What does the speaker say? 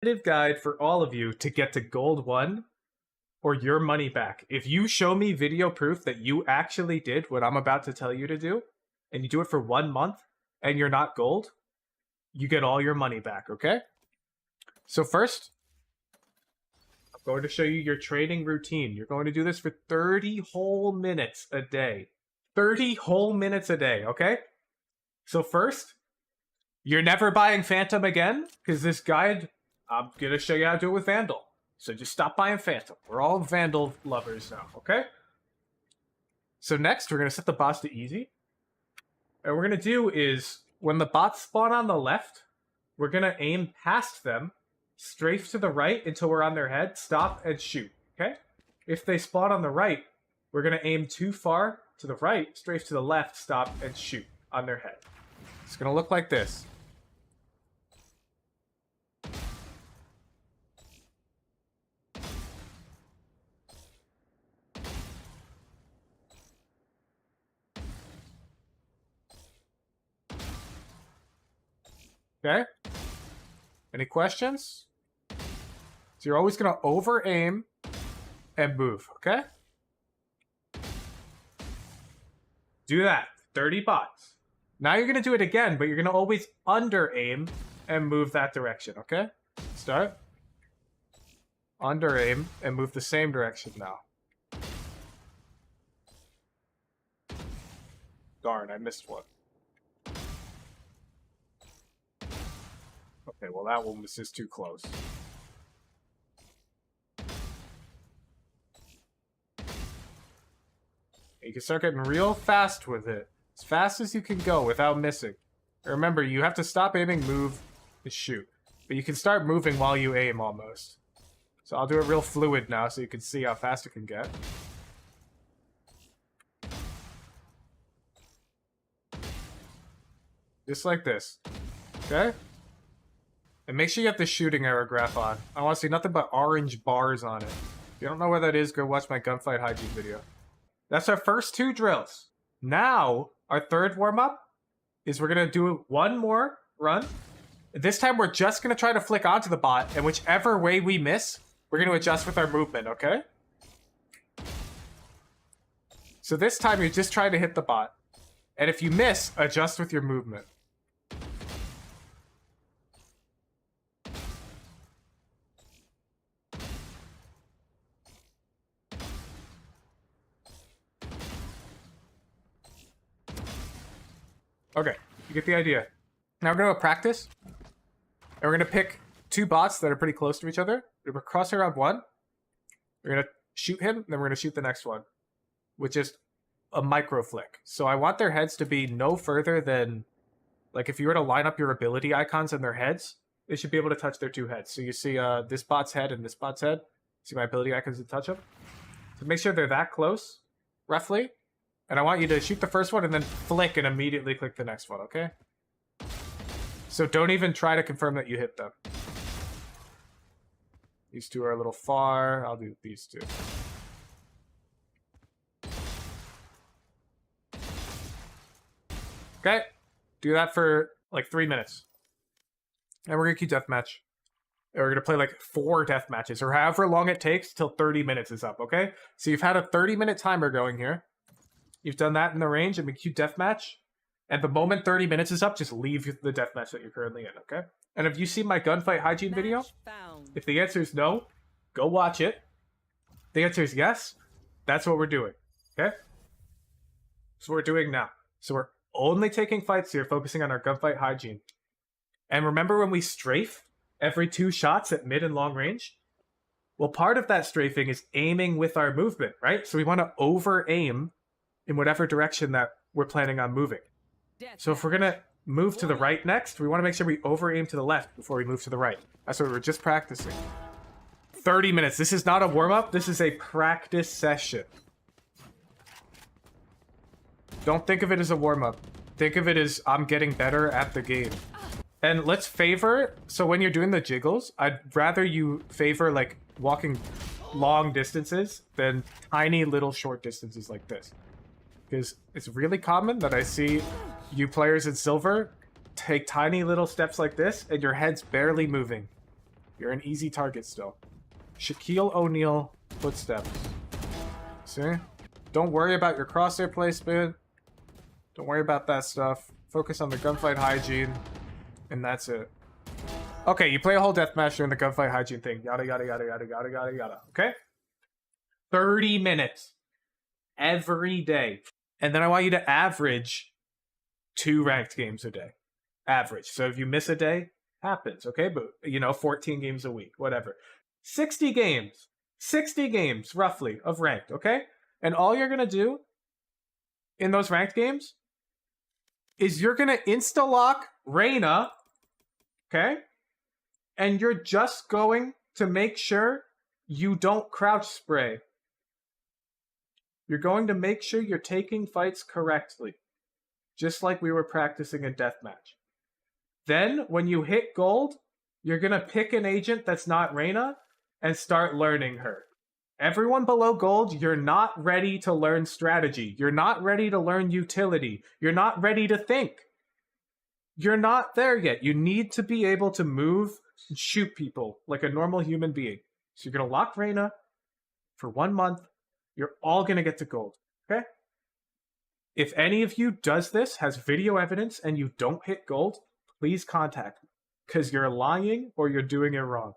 Guide for all of you to get to gold 1 or your money back. If you show me video proof that you actually did what I'm about to tell you to do, and you do it for 1 month and you're not gold, you get all your money back, okay? So first, I'm going to show you your training routine. You're going to do this for 30 whole minutes a day. 30 whole minutes a day, okay? So first, you're never buying Phantom again, because this guide, I'm going to show you how to do it with Vandal. So just stop buying Phantom. We're all Vandal lovers now, okay? So next, we're going to set the bots to easy. And what we're going to do is, when the bots spawn on the left, we're going to aim past them, strafe to the right until we're on their head, stop, and shoot, okay? If they spawn on the right, we're going to aim too far to the right, strafe to the left, stop, and shoot on their head. It's going to look like this. Okay? Any questions? So you're always going to over-aim and move, okay? Do that. 30 bots. Now you're going to do it again, but you're going to always under-aim and move that direction, okay? Start. Under-aim and move the same direction now. Darn, I missed one. Okay, well that one was just too close. You can start getting real fast with it. As fast as you can go without missing. Remember, you have to stop aiming, move, and shoot. But you can start moving while you aim almost. So I'll do it real fluid now so you can see how fast it can get. Just like this. Okay? And make sure you have the shooting arrow graph on. I want to see nothing but orange bars on it. If you don't know where that is, go watch my gunfight hygiene video. That's our first 2 drills. Now, our third warm-up is we're going to do one more run. This time, we're just going to try to flick onto the bot, and whichever way we miss, we're going to adjust with our movement, okay? So this time, you're just trying to hit the bot. And if you miss, adjust with your movement. Okay, you get the idea. Now we're going to practice. And we're going to pick 2 bots that are pretty close to each other. We're going to cross around one. We're going to shoot him, then we're going to shoot the next one. With just a micro flick. So I want their heads to be no further than... Like, if you were to line up your ability icons in their heads, they should be able to touch their 2 heads. So you see this bot's head and this bot's head. See my ability icons to touch them? So make sure they're that close, roughly. And I want you to shoot the first one and then flick and immediately click the next one, okay? So don't even try to confirm that you hit them. These 2 are a little far. I'll do these 2. Okay. Do that for like 3 minutes. And we're going to keep deathmatch. And we're going to play like 4 death matches or however long it takes till 30 minutes is up, okay? So you've had a 30-minute timer going here. You've done that in the range and queue deathmatch. And the moment 30 minutes is up, just leave the deathmatch that you're currently in, okay? And if you see my gunfight hygiene video, if the answer is no, go watch it. If the answer is yes, that's what we're doing, okay? That's what we're doing now. So we're only taking fights here, focusing on our gunfight hygiene. And remember when we strafe every 2 shots at mid and long range? Well, part of that strafing is aiming with our movement, right? So we want to over-aim in whatever direction that we're planning on moving. So if we're going to move to the right next, we want to make sure we over-aim to the left before we move to the right. That's what we're just practicing. 30 minutes. This is not a warm-up. This is a practice session. Don't think of it as a warm-up. Think of it as I'm getting better at the game. And let's favor... So when you're doing the jiggles, I'd rather you favor, like, walking long distances than tiny little short distances like this. Because it's really common that I see you players in silver take tiny little steps like this and your head's barely moving. You're an easy target still. Shaquille O'Neal footsteps. See? Don't worry about your crosshair placement. Don't worry about that stuff. Focus on the gunfight hygiene. And that's it. Okay, you play a whole deathmatch during the gunfight hygiene thing. Yada, yada, yada, yada, yada, yada, yada. Okay? 30 minutes. Every day. And then I want you to average 2 ranked games a day. Average. So if you miss a day, happens, okay? But, 14 games a week, whatever. 60 games. 60 games, roughly, of ranked, okay? And all you're going to do in those ranked games is you're going to insta-lock Reyna, okay? And you're just going to make sure you don't crouch spray. You're going to make sure you're taking fights correctly, just like we were practicing a deathmatch. Then, when you hit gold, you're going to pick an agent that's not Reyna and start learning her. Everyone below gold, you're not ready to learn strategy. You're not ready to learn utility. You're not ready to think. You're not there yet. You need to be able to move and shoot people like a normal human being. So you're going to lock Reyna for 1 month. You're all going to get to gold, okay? If any of you does this, has video evidence, and you don't hit gold, please contact me, because you're lying or you're doing it wrong.